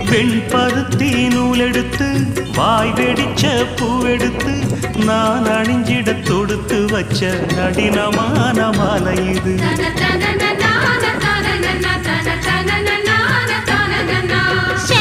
வெண்பருத்தி நூலெடுத்து வாய் வெடிச்ச பூவெடுத்து நான் அணிஞ்சிட தொடுத்து வச்ச நடினமான மாலை இது. ஷே